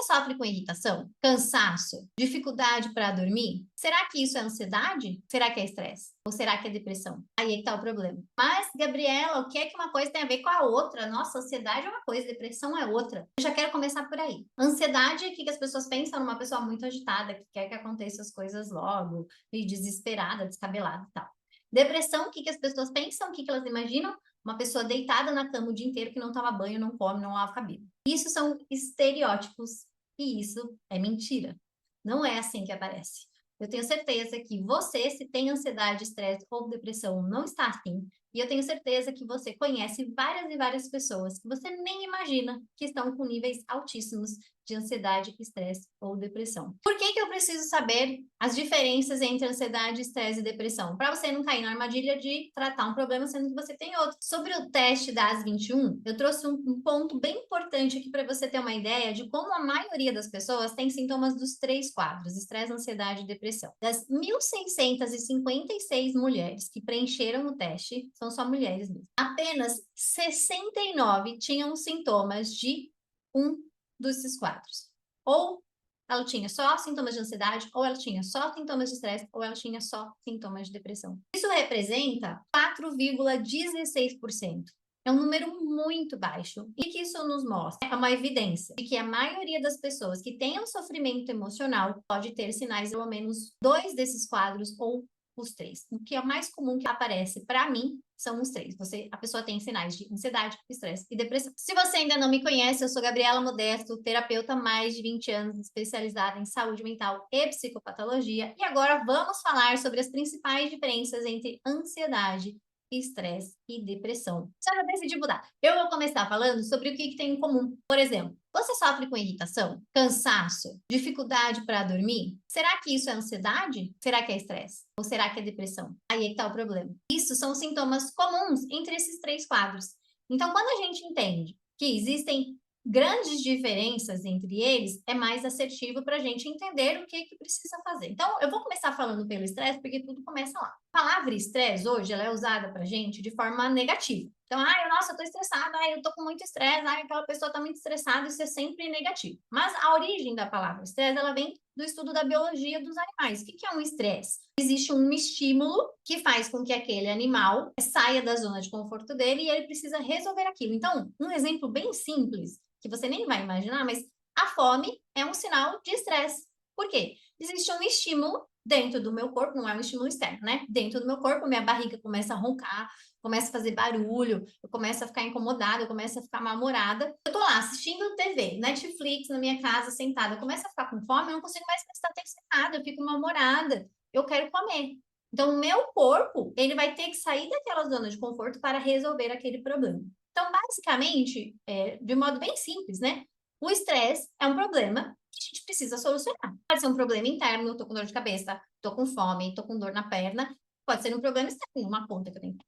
sofre com irritação, cansaço, dificuldade para dormir? Será que isso é ansiedade? Será que é estresse? Ou será que é depressão? Aí é que tá o problema. Mas, Gabriela, o que é que uma coisa tem a ver com a outra? Nossa, ansiedade é uma coisa, depressão é outra. Eu já quero começar por aí. Ansiedade é o que as pessoas pensam numa pessoa muito agitada, que quer que aconteçam as coisas logo, e desesperada, descabelada e tal. Depressão, o que as pessoas pensam, o que elas imaginam? Uma pessoa deitada na cama o dia inteiro que não toma banho, não come, não lava cabelo. Isso são estereótipos e isso é mentira. Não é assim que aparece. Eu tenho certeza que você, se tem ansiedade, estresse ou depressão, não está assim. E eu tenho certeza que você conhece várias e várias pessoas que você nem imagina que estão com níveis altíssimos de ansiedade, estresse ou depressão. Por que eu preciso saber as diferenças entre ansiedade, estresse e depressão? Para você não cair na armadilha de tratar um problema sendo que você tem outro. Sobre o teste da AS21, eu trouxe um ponto bem importante aqui para você ter uma ideia de como a maioria das pessoas tem sintomas dos 3 quadros: estresse, ansiedade e depressão. Das 1.656 mulheres que preencheram o teste, são só mulheres mesmo, apenas 69 tinham sintomas de um desses quadros. Ou ela tinha só sintomas de ansiedade, ou ela tinha só sintomas de estresse, ou ela tinha só sintomas de depressão. Isso representa 4,16%. É um número muito baixo. E que isso nos mostra? É uma evidência de que a maioria das pessoas que têm um sofrimento emocional pode ter sinais, pelo menos 2 desses quadros, ou os 3. O que é mais comum que aparece para mim são os 3. A pessoa tem sinais de ansiedade, estresse e depressão. Se você ainda não me conhece, eu sou Gabriela Modesto, terapeuta há mais de 20 anos, especializada em saúde mental e psicopatologia. E agora vamos falar sobre as principais diferenças entre ansiedade, estresse e depressão. Já decidi mudar. Eu vou começar falando sobre o que tem em comum. Por exemplo, você sofre com irritação, cansaço, dificuldade para dormir? Será que isso é ansiedade? Será que é estresse? Ou será que é depressão? Aí é que está o problema. Isso são sintomas comuns entre esses 3 quadros. Então, quando a gente entende que existem grandes diferenças entre eles, é mais assertivo para a gente entender o que precisa fazer. Então, eu vou começar falando pelo estresse, porque tudo começa lá. A palavra estresse, hoje, ela é usada para a gente de forma negativa. Então, nossa, eu tô estressada, eu tô com muito estresse, aquela pessoa tá muito estressada, isso é sempre negativo. Mas a origem da palavra estresse, ela vem do estudo da biologia dos animais. O que é um estresse? Existe um estímulo que faz com que aquele animal saia da zona de conforto dele e ele precisa resolver aquilo. Então, um exemplo bem simples, que você nem vai imaginar, mas a fome é um sinal de estresse. Por quê? Existe um estímulo dentro do meu corpo, não é um estímulo externo, né? Dentro do meu corpo, minha barriga começa a roncar, começa a fazer barulho, eu começo a ficar incomodada, eu começo a ficar mal-humorada. Eu tô lá assistindo TV, Netflix na minha casa, sentada, eu começo a ficar com fome, eu não consigo mais prestar atenção em nada, eu fico mal-humorada, eu quero comer. Então, o meu corpo, ele vai ter que sair daquela zona de conforto para resolver aquele problema. Então, basicamente, de modo bem simples, né? O estresse é um problema que a gente precisa solucionar. Pode ser um problema interno, tô com dor de cabeça, tô com fome, tô com dor na perna. Pode ser um problema externo, uma conta que eu tenho que ter,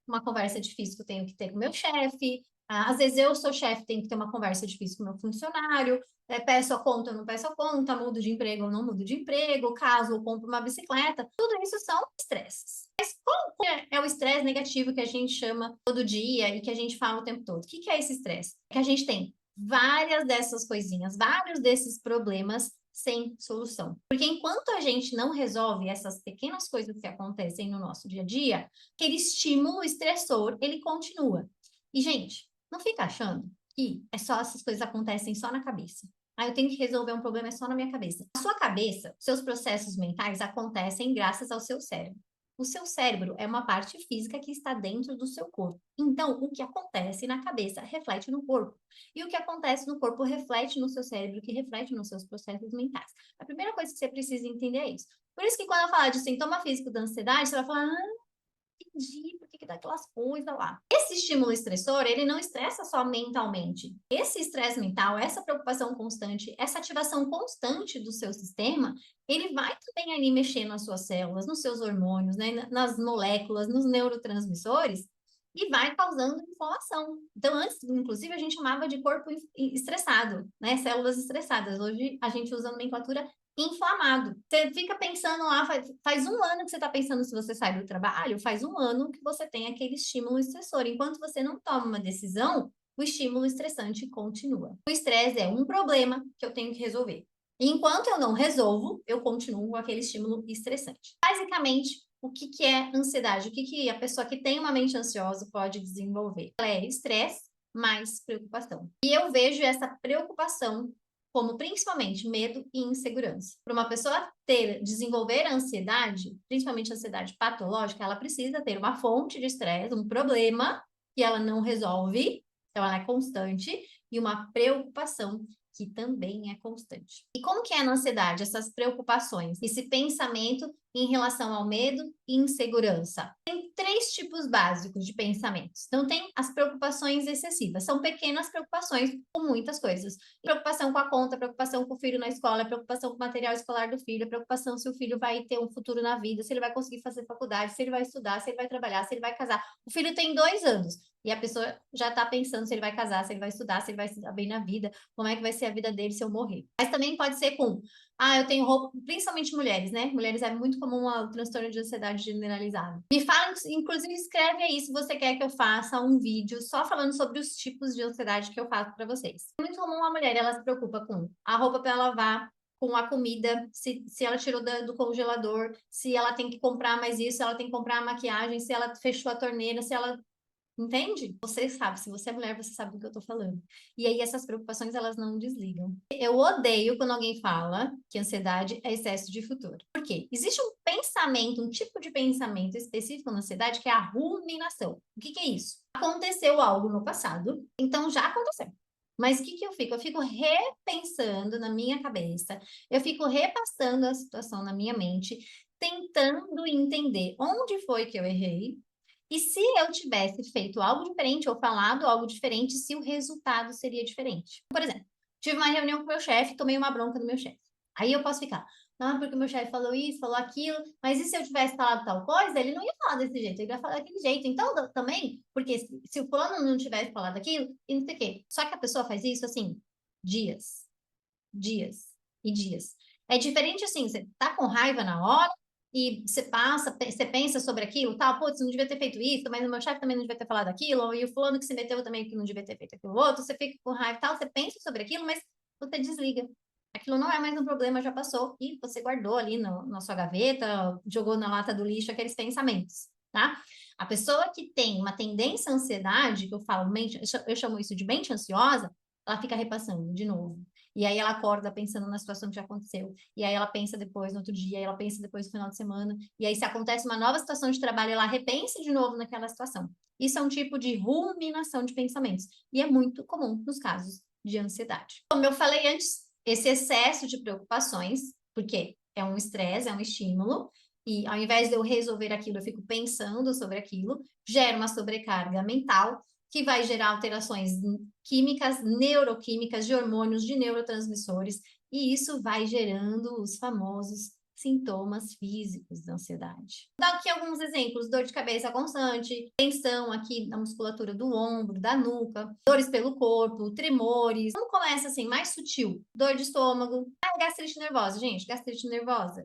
uma conversa difícil que eu tenho que ter com o meu chefe. Às vezes eu sou chefe, tenho que ter uma conversa difícil com o meu funcionário. Peço a conta, eu não peço a conta, mudo de emprego, eu não mudo de emprego, caso eu compro uma bicicleta. Tudo isso são estresses. Mas qual é o estresse negativo que a gente chama todo dia e que a gente fala o tempo todo? O que é esse estresse? É que a gente tem várias dessas coisinhas, vários desses problemas sem solução. Porque enquanto a gente não resolve essas pequenas coisas que acontecem no nosso dia a dia, aquele estímulo estressor, ele continua. E, gente, não fica achando que é só essas coisas acontecem só na cabeça. Eu tenho que resolver um problema é só na minha cabeça. A sua cabeça, seus processos mentais acontecem graças ao seu cérebro. O seu cérebro é uma parte física que está dentro do seu corpo. Então, o que acontece na cabeça reflete no corpo. E o que acontece no corpo reflete no seu cérebro, que reflete nos seus processos mentais. A primeira coisa que você precisa entender é isso. Por isso que quando eu falar de sintoma físico da ansiedade, você vai falar, entendi, por que dá aquelas coisas lá? Esse estímulo estressor, ele não estressa só mentalmente. Esse estresse mental, essa preocupação constante, essa ativação constante do seu sistema, ele vai também ali mexer nas suas células, nos seus hormônios, né, nas moléculas, nos neurotransmissores, e vai causando inflamação. Então, antes, inclusive, a gente chamava de corpo estressado, né? Células estressadas. Hoje, a gente usa a nomenclatura inflamado. Você fica pensando lá, faz um ano que você está pensando se você sai do trabalho, faz um ano que você tem aquele estímulo estressor. Enquanto você não toma uma decisão, o estímulo estressante continua. O estresse é um problema que eu tenho que resolver. E enquanto eu não resolvo, eu continuo com aquele estímulo estressante. Basicamente, o que é ansiedade? O que a pessoa que tem uma mente ansiosa pode desenvolver? Ela é estresse mais preocupação. E eu vejo essa preocupação como principalmente medo e insegurança. Para uma pessoa desenvolver ansiedade, principalmente ansiedade patológica, ela precisa ter uma fonte de estresse, um problema que ela não resolve, então ela é constante, e uma preocupação que também é constante. E como que é na ansiedade, essas preocupações, esse pensamento em relação ao medo e insegurança? Tem 3 tipos básicos de pensamentos. Então, tem as preocupações excessivas, são pequenas preocupações com muitas coisas. Preocupação com a conta, preocupação com o filho na escola, preocupação com o material escolar do filho, preocupação se o filho vai ter um futuro na vida, se ele vai conseguir fazer faculdade, se ele vai estudar, se ele vai trabalhar, se ele vai casar. O filho tem 2 anos e a pessoa já está pensando se ele vai casar, se ele vai estudar, se ele vai se dar bem na vida, como é que vai ser a vida dele se eu morrer. Mas também pode ser com, eu tenho roupa, principalmente mulheres, né? Mulheres é muito comum o transtorno de ansiedade generalizado. Me fala, inclusive escreve aí se você quer que eu faça um vídeo só falando sobre os tipos de ansiedade que eu faço para vocês. É muito comum a mulher, ela se preocupa com a roupa para lavar, com a comida, se ela tirou do congelador, se ela tem que comprar mais isso, se ela tem que comprar a maquiagem, se ela fechou a torneira, se ela... Entende? Você sabe, se você é mulher, você sabe do que eu tô falando. E aí essas preocupações, elas não desligam. Eu odeio quando alguém fala que ansiedade é excesso de futuro. Por quê? Existe um pensamento, um tipo de pensamento específico na ansiedade que é a ruminação. O que é isso? Aconteceu algo no passado, então já aconteceu. Mas o que eu fico? Eu fico repensando na minha cabeça, eu fico repassando a situação na minha mente, tentando entender onde foi que eu errei, e se eu tivesse feito algo diferente ou falado algo diferente, se o resultado seria diferente. Por exemplo, tive uma reunião com o meu chefe, tomei uma bronca do meu chefe. Aí eu posso ficar, não, porque o meu chefe falou isso, falou aquilo, mas e se eu tivesse falado tal coisa, ele não ia falar desse jeito, ele ia falar daquele jeito. Então, também, porque se o fulano não tivesse falado aquilo, e não sei o quê. Só que a pessoa faz isso, assim, dias, dias e dias. É diferente assim, você tá com raiva na hora, e você passa, você pensa sobre aquilo, tal, putz, não devia ter feito isso, mas o meu chefe também não devia ter falado aquilo, e o fulano que se meteu também que não devia ter feito aquilo outro, você fica com raiva e tal, você pensa sobre aquilo, mas você desliga. Aquilo não é mais um problema, já passou, e você guardou ali na sua gaveta, jogou na lata do lixo aqueles pensamentos, tá? A pessoa que tem uma tendência à ansiedade, que eu falo, eu chamo isso de mente ansiosa, ela fica repassando de novo. E aí ela acorda pensando na situação que já aconteceu. E aí ela pensa depois no outro dia, ela pensa depois no final de semana. E aí se acontece uma nova situação de trabalho, ela repensa de novo naquela situação. Isso é um tipo de ruminação de pensamentos. E é muito comum nos casos de ansiedade. Como eu falei antes, esse excesso de preocupações, porque é um estresse, é um estímulo, e ao invés de eu resolver aquilo, eu fico pensando sobre aquilo, gera uma sobrecarga mental, que vai gerar alterações químicas, neuroquímicas, de hormônios, de neurotransmissores, e isso vai gerando os famosos sintomas físicos da ansiedade. Vou dar aqui alguns exemplos: dor de cabeça constante, tensão aqui na musculatura do ombro, da nuca, dores pelo corpo, tremores. Como começa assim, mais sutil? Dor de estômago, gastrite nervosa, gente, gastrite nervosa,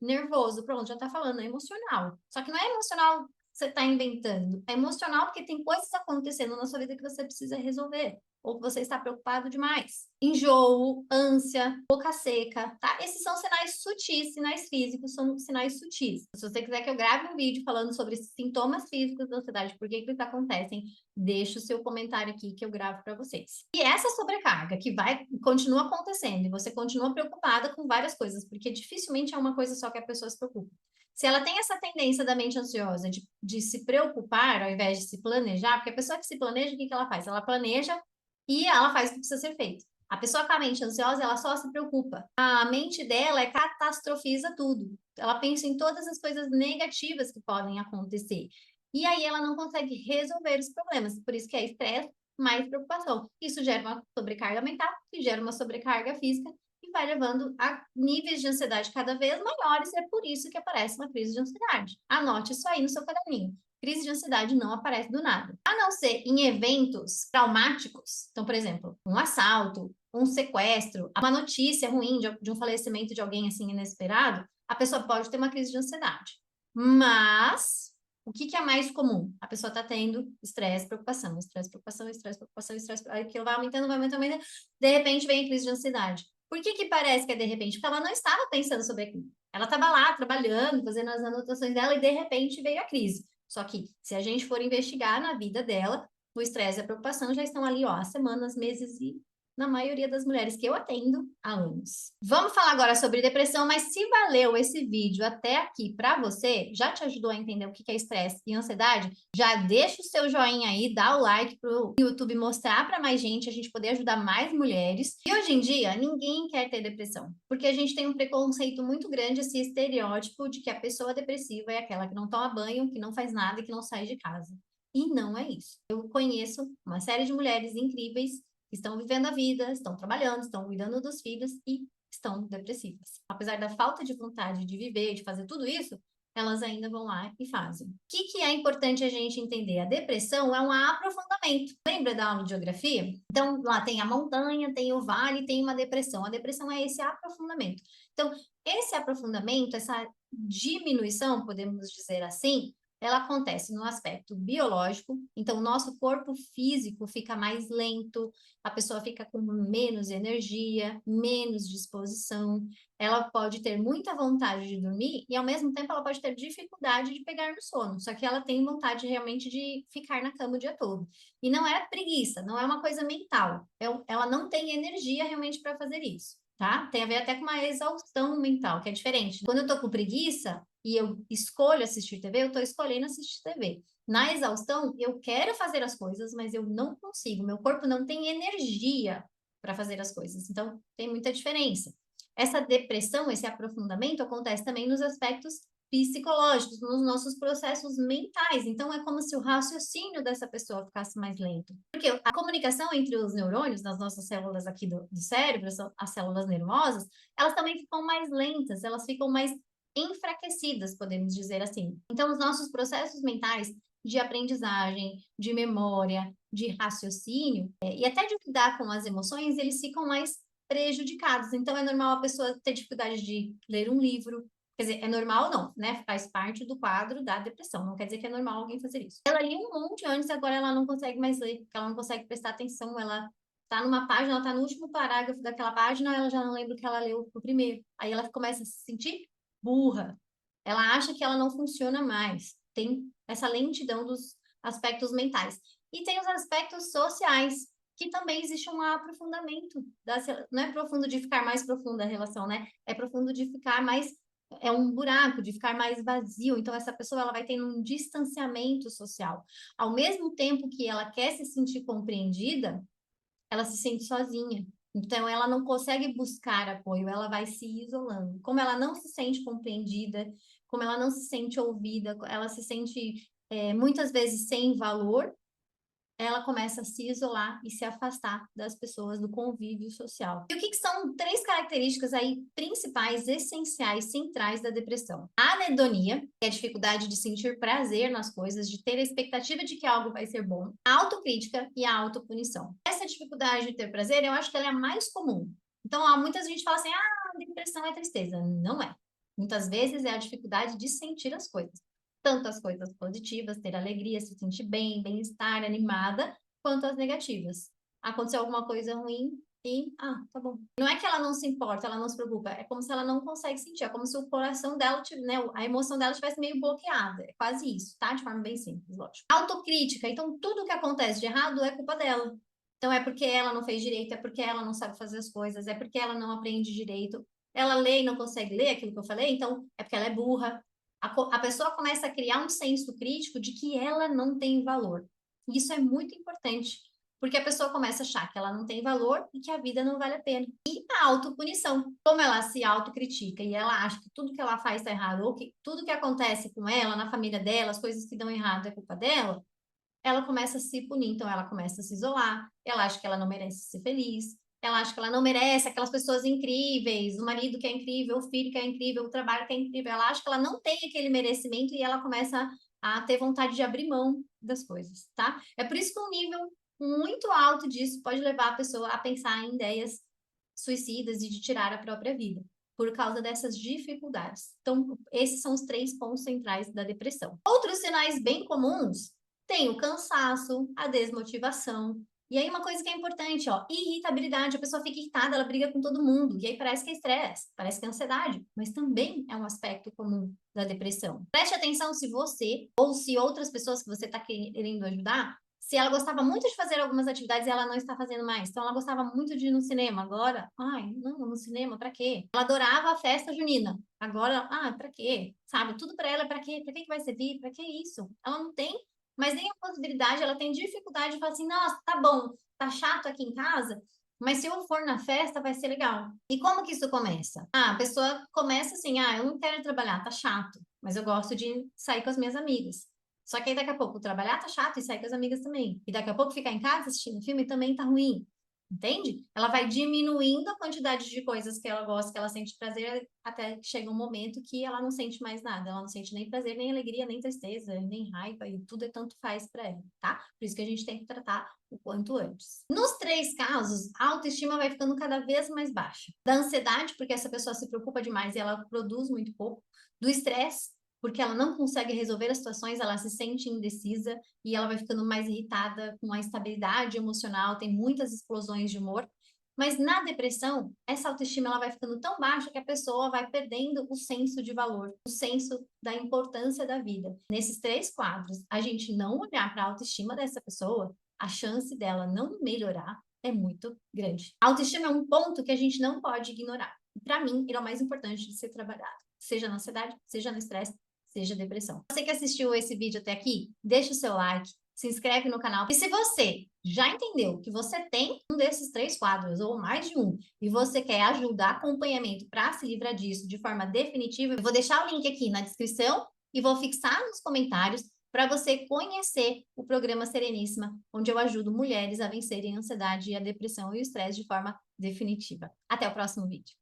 nervoso, pronto, já tá falando, é emocional. Só que não é emocional você está inventando. É emocional porque tem coisas acontecendo na sua vida que você precisa resolver, ou que você está preocupado demais. Enjoo, ânsia, boca seca, tá? Esses são sinais sutis, sinais físicos são sinais sutis. Se você quiser que eu grave um vídeo falando sobre esses sintomas físicos da ansiedade, por que eles acontecem, deixa o seu comentário aqui que eu gravo para vocês. E essa sobrecarga que continua acontecendo e você continua preocupada com várias coisas, porque dificilmente é uma coisa só que a pessoa se preocupa. Se ela tem essa tendência da mente ansiosa de se preocupar ao invés de se planejar, porque a pessoa que se planeja, o que ela faz? Ela planeja e ela faz o que precisa ser feito. A pessoa com a mente ansiosa, ela só se preocupa. A mente dela catastrofiza tudo. Ela pensa em todas as coisas negativas que podem acontecer. E aí ela não consegue resolver os problemas. Por isso que é estresse mais preocupação. Isso gera uma sobrecarga mental, que gera uma sobrecarga física, e vai levando a níveis de ansiedade cada vez maiores, e é por isso que aparece uma crise de ansiedade. Anote isso aí no seu caderninho. Crise de ansiedade não aparece do nada. A não ser em eventos traumáticos, então, por exemplo, um assalto, um sequestro, uma notícia ruim de um falecimento de alguém assim inesperado, a pessoa pode ter uma crise de ansiedade. Mas O que é mais comum? A pessoa está tendo estresse, preocupação, estresse, preocupação, estresse, preocupação, estresse, aí aquilo vai aumentando, vai aumentando, vai aumentando, de repente vem a crise de ansiedade. Por que parece que é de repente? Porque ela não estava pensando sobre aquilo. Ela estava lá trabalhando, fazendo as anotações dela e de repente veio a crise. Só que se a gente for investigar na vida dela, o estresse e a preocupação já estão ali, ó, há semanas, meses e na maioria das mulheres que eu atendo há anos. Vamos falar agora sobre depressão, mas se valeu esse vídeo até aqui para você, já te ajudou a entender o que é estresse e ansiedade? Já deixa o seu joinha aí, dá o like pro YouTube mostrar para mais gente, a gente poder ajudar mais mulheres. E hoje em dia, ninguém quer ter depressão, porque a gente tem um preconceito muito grande, esse estereótipo de que a pessoa depressiva é aquela que não toma banho, que não faz nada e que não sai de casa. E não é isso. Eu conheço uma série de mulheres incríveis estão vivendo a vida, estão trabalhando, estão cuidando dos filhos e estão depressivas. Apesar da falta de vontade de viver, de fazer tudo isso, elas ainda vão lá e fazem. O que é importante a gente entender? A depressão é um aprofundamento. Lembra da aula de geografia? Então, lá tem a montanha, tem o vale, tem uma depressão. A depressão é esse aprofundamento. Então, esse aprofundamento, essa diminuição, podemos dizer assim, ela acontece no aspecto biológico, então o nosso corpo físico fica mais lento, a pessoa fica com menos energia, menos disposição, ela pode ter muita vontade de dormir e ao mesmo tempo ela pode ter dificuldade de pegar no sono, só que ela tem vontade realmente de ficar na cama o dia todo. E não é preguiça, não é uma coisa mental, ela não tem energia realmente para fazer isso. Tá? Tem a ver até com uma exaustão mental, que é diferente. Quando eu tô com preguiça, e eu escolho assistir TV, eu estou escolhendo assistir TV. Na exaustão, eu quero fazer as coisas, mas eu não consigo. Meu corpo não tem energia para fazer as coisas. Então, tem muita diferença. Essa depressão, esse aprofundamento, acontece também nos aspectos psicológicos, nos nossos processos mentais. Então, é como se o raciocínio dessa pessoa ficasse mais lento. Porque a comunicação entre os neurônios, nas nossas células aqui do cérebro, as células nervosas, elas também ficam mais lentas, elas ficam mais enfraquecidas, podemos dizer assim. Então, os nossos processos mentais de aprendizagem, de memória, de raciocínio e até de lidar com as emoções, eles ficam mais prejudicados. Então, é normal a pessoa ter dificuldade de ler um livro. Quer dizer, é normal não, né? Faz parte do quadro da depressão. Não quer dizer que é normal alguém fazer isso. Ela lia um monte antes, agora ela não consegue mais ler, porque ela não consegue prestar atenção. Ela tá numa página, ela tá no último parágrafo daquela página, ela já não lembra o que ela leu no primeiro. Aí ela começa a se sentir burra. Ela acha que ela não funciona mais. Tem essa lentidão dos aspectos mentais. E tem os aspectos sociais, que também existe um aprofundamento. Não é profundo de ficar mais profunda a relação, né? É profundo de ficar mais... É um buraco, de ficar mais vazio. Então, essa pessoa ela vai tendo um distanciamento social. Ao mesmo tempo que ela quer se sentir compreendida, ela se sente sozinha. Então, ela não consegue buscar apoio, ela vai se isolando. Como ela não se sente compreendida, como ela não se sente ouvida, ela se sente muitas vezes sem valor, ela começa a se isolar e se afastar das pessoas, do convívio social. E o que são 3 características aí principais, essenciais, centrais da depressão? A anedonia, que é a dificuldade de sentir prazer nas coisas, de ter a expectativa de que algo vai ser bom. A autocrítica e a autopunição. Essa dificuldade de ter prazer, eu acho que ela é a mais comum. Então, há muita gente fala assim, depressão é tristeza. Não é. Muitas vezes é a dificuldade de sentir as coisas. Tanto as coisas positivas, ter alegria, se sentir bem, bem-estar, animada, quanto as negativas. Aconteceu alguma coisa ruim e, tá bom. Não é que ela não se importa, ela não se preocupa, é como se ela não consegue sentir, é como se o coração dela, né, a emoção dela estivesse meio bloqueada. É quase isso, tá? De forma bem simples, lógico. Autocrítica, então tudo que acontece de errado é culpa dela. Então é porque ela não fez direito, é porque ela não sabe fazer as coisas, é porque ela não aprende direito. Ela lê e não consegue ler aquilo que eu falei, então é porque ela é burra. A pessoa começa a criar um senso crítico de que ela não tem valor. Isso é muito importante, porque a pessoa começa a achar que ela não tem valor e que a vida não vale a pena. E a autopunição, como ela se autocritica e ela acha que tudo que ela faz está errado, ou que tudo que acontece com ela, na família dela, as coisas que dão errado é culpa dela, ela começa a se punir, então ela começa a se isolar, ela acha que ela não merece ser feliz, ela acha que ela não merece aquelas pessoas incríveis, o marido que é incrível, o filho que é incrível, o trabalho que é incrível. Ela acha que ela não tem aquele merecimento e ela começa a ter vontade de abrir mão das coisas, tá? É por isso que um nível muito alto disso pode levar a pessoa a pensar em ideias suicidas e de tirar a própria vida. por causa dessas dificuldades. Então, esses são os 3 pontos centrais da depressão. Outros sinais bem comuns tem o cansaço, a desmotivação. E aí uma coisa que é importante, ó, irritabilidade. A pessoa fica irritada, ela briga com todo mundo. E aí parece que é estresse, parece que é ansiedade. Mas também é um aspecto comum da depressão. Preste atenção se você, ou se outras pessoas que você está querendo ajudar, se ela gostava muito de fazer algumas atividades e ela não está fazendo mais. Então, ela gostava muito de ir no cinema. Agora, ai, não, no cinema, pra quê? Ela adorava a festa junina. Agora, pra quê? Sabe? Tudo pra ela é pra quê? Pra que vai servir? Pra que isso? Ela não tem, mas nem a possibilidade, ela tem dificuldade de falar assim, nossa, tá bom, tá chato aqui em casa, mas se eu for na festa, vai ser legal. E como que isso começa? A pessoa começa assim, eu não quero trabalhar, tá chato, mas eu gosto de sair com as minhas amigas. Só que aí daqui a pouco trabalhar tá chato e sair com as amigas também. E daqui a pouco ficar em casa assistindo filme também tá ruim. Entende? Ela vai diminuindo a quantidade de coisas que ela gosta, que ela sente prazer, até que chega um momento que ela não sente mais nada. Ela não sente nem prazer, nem alegria, nem tristeza, nem raiva, e tudo é tanto faz para ela, tá? Por isso que a gente tem que tratar o quanto antes. Nos 3 casos, a autoestima vai ficando cada vez mais baixa. Da ansiedade, porque essa pessoa se preocupa demais e ela produz muito pouco. Do estresse, porque ela não consegue resolver as situações, ela se sente indecisa e ela vai ficando mais irritada, com a instabilidade emocional, tem muitas explosões de humor. Mas na depressão, essa autoestima ela vai ficando tão baixa que a pessoa vai perdendo o senso de valor, o senso da importância da vida. Nesses 3 quadros, a gente não olhar para a autoestima dessa pessoa, a chance dela não melhorar é muito grande. A autoestima é um ponto que a gente não pode ignorar. Para mim, ele é o mais importante de ser trabalhado, seja na ansiedade, seja no estresse, seja depressão. Você que assistiu esse vídeo até aqui, deixa o seu like, se inscreve no canal. E se você já entendeu que você tem um desses 3 quadros, ou mais de um, e você quer ajuda, acompanhamento para se livrar disso de forma definitiva, eu vou deixar o link aqui na descrição e vou fixar nos comentários para você conhecer o programa Sereníssima, onde eu ajudo mulheres a vencerem a ansiedade, a depressão e o estresse de forma definitiva. Até o próximo vídeo.